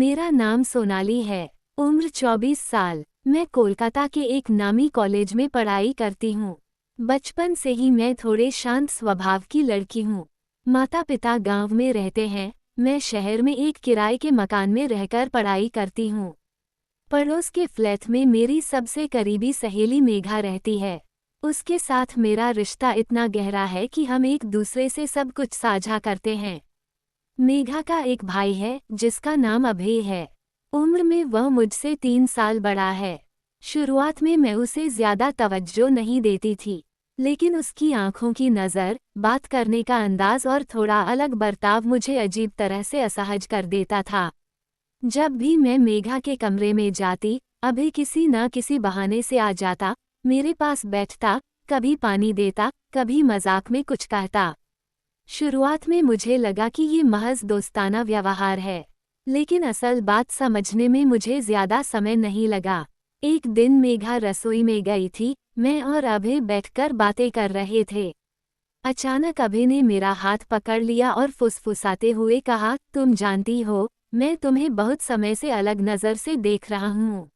मेरा नाम सोनाली है। उम्र 24 साल। मैं कोलकाता के एक नामी कॉलेज में पढ़ाई करती हूँ। बचपन से ही मैं थोड़े शांत स्वभाव की लड़की हूँ। माता पिता गांव में रहते हैं, मैं शहर में एक किराए के मकान में रहकर पढ़ाई करती हूँ। पड़ोस के फ्लैट में मेरी सबसे करीबी सहेली मेघा रहती है। उसके साथ मेरा रिश्ता इतना गहरा है कि हम एक दूसरे से सब कुछ साझा करते हैं। मेघा का एक भाई है जिसका नाम अभय है। उम्र में वह मुझसे 3 साल बड़ा है। शुरुआत में मैं उसे ज्यादा तवज्जो नहीं देती थी, लेकिन उसकी आंखों की नज़र, बात करने का अंदाज और थोड़ा अलग बर्ताव मुझे अजीब तरह से असहज कर देता था। जब भी मैं मेघा के कमरे में जाती, अभय किसी न किसी बहाने से आ जाता, मेरे पास बैठता, कभी पानी देता, कभी मजाक में कुछ कहता। शुरुआत में मुझे लगा कि ये महज दोस्ताना व्यवहार है, लेकिन असल बात समझने में मुझे ज्यादा समय नहीं लगा। एक दिन मेघा रसोई में गई थी, मैं और अभय बैठकर बातें कर रहे थे। अचानक अभय ने मेरा हाथ पकड़ लिया और फुसफुसाते हुए कहा, तुम जानती हो, मैं तुम्हें बहुत समय से अलग नज़र से देख रहा हूँ।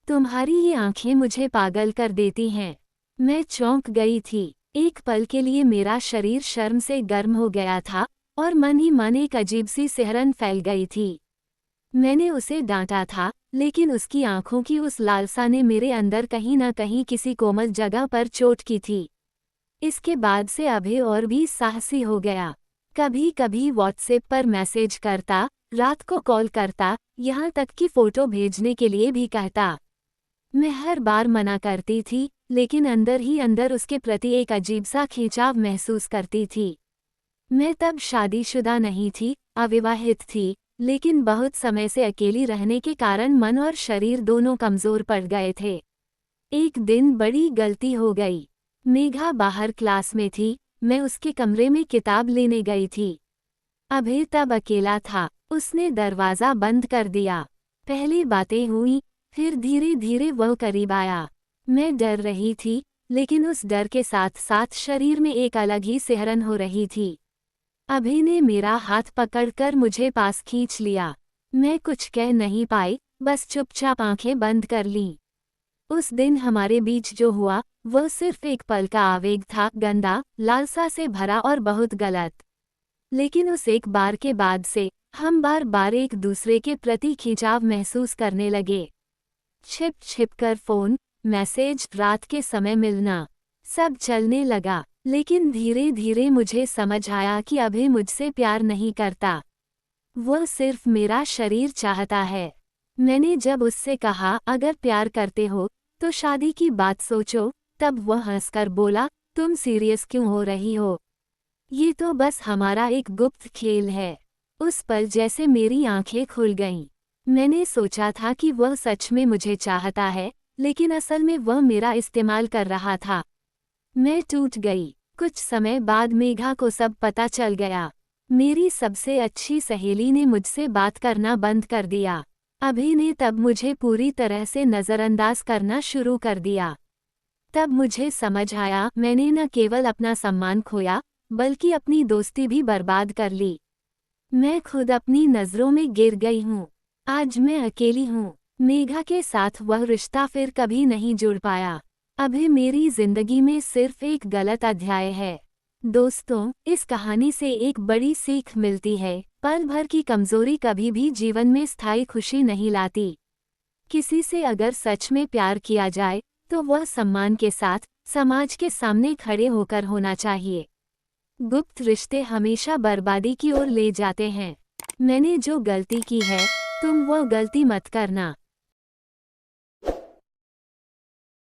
तुम्हारी ये आंखें मुझे पागल कर देती हैं। मैं चौंक गई थी। एक पल के लिए मेरा शरीर शर्म से गर्म हो गया था और मन ही मन एक अजीब सी सिहरन फैल गई थी। मैंने उसे डांटा था, लेकिन उसकी आंखों की उस लालसा ने मेरे अंदर कहीं न कहीं किसी कोमल जगह पर चोट की थी। इसके बाद से अभय और भी साहसी हो गया। कभी कभी व्हाट्सएप पर मैसेज करता, रात को कॉल करता, यहाँ तक कि फोटो भेजने के लिए भी कहता। मैं हर बार मना करती थी, लेकिन अंदर ही अंदर उसके प्रति एक अजीब सा खिंचाव महसूस करती थी। मैं तब शादीशुदा नहीं थी, अविवाहित थी, लेकिन बहुत समय से अकेली रहने के कारण मन और शरीर दोनों कमजोर पड़ गए थे। एक दिन बड़ी गलती हो गई। मेघा बाहर क्लास में थी, मैं उसके कमरे में किताब लेने गई थी। अभय तब अकेला था, उसने दरवाज़ा बंद कर दिया। पहले बातें हुई, फिर धीरे धीरे वह करीब आया। मैं डर रही थी, लेकिन उस डर के साथ साथ शरीर में एक अलग ही सिहरन हो रही थी। अभय ने मेरा हाथ पकड़कर मुझे पास खींच लिया। मैं कुछ कह नहीं पाई, बस चुपचाप आंखें बंद कर लीं। उस दिन हमारे बीच जो हुआ, वह सिर्फ एक पल का आवेग था, गंदा, लालसा से भरा और बहुत गलत। लेकिन उस एक बार के बाद से हम बार बार एक दूसरे के प्रति खिंचाव महसूस करने लगे। छिप छिप कर फोन, मैसेज, रात के समय मिलना, सब चलने लगा। लेकिन धीरे धीरे मुझे समझ आया कि अभय मुझसे प्यार नहीं करता, वह सिर्फ मेरा शरीर चाहता है। मैंने जब उससे कहा, अगर प्यार करते हो तो शादी की बात सोचो, तब वह हंसकर बोला, तुम सीरियस क्यों हो रही हो? ये तो बस हमारा एक गुप्त खेल है। उस पल जैसे मेरी आंखें खुल गईं। मैंने सोचा था कि वह सच में मुझे चाहता है, लेकिन असल में वह मेरा इस्तेमाल कर रहा था। मैं टूट गई। कुछ समय बाद मेघा को सब पता चल गया। मेरी सबसे अच्छी सहेली ने मुझसे बात करना बंद कर दिया। अभय ने तब मुझे पूरी तरह से नज़रअंदाज करना शुरू कर दिया। तब मुझे समझ आया, मैंने न केवल अपना सम्मान खोया, बल्कि अपनी दोस्ती भी बर्बाद कर ली। मैं खुद अपनी नज़रों में गिर गई हूँ। आज मैं अकेली हूँ। मेघा के साथ वह रिश्ता फिर कभी नहीं जुड़ पाया। अभी मेरी जिंदगी में सिर्फ एक गलत अध्याय है। दोस्तों, इस कहानी से एक बड़ी सीख मिलती है, पल भर की कमजोरी कभी भी जीवन में स्थायी खुशी नहीं लाती। किसी से अगर सच में प्यार किया जाए, तो वह सम्मान के साथ, समाज के सामने खड़े होकर होना चाहिए। गुप्त रिश्ते हमेशा बर्बादी की ओर ले जाते हैं। मैंने जो गलती की है, तुम वो गलती मत करना।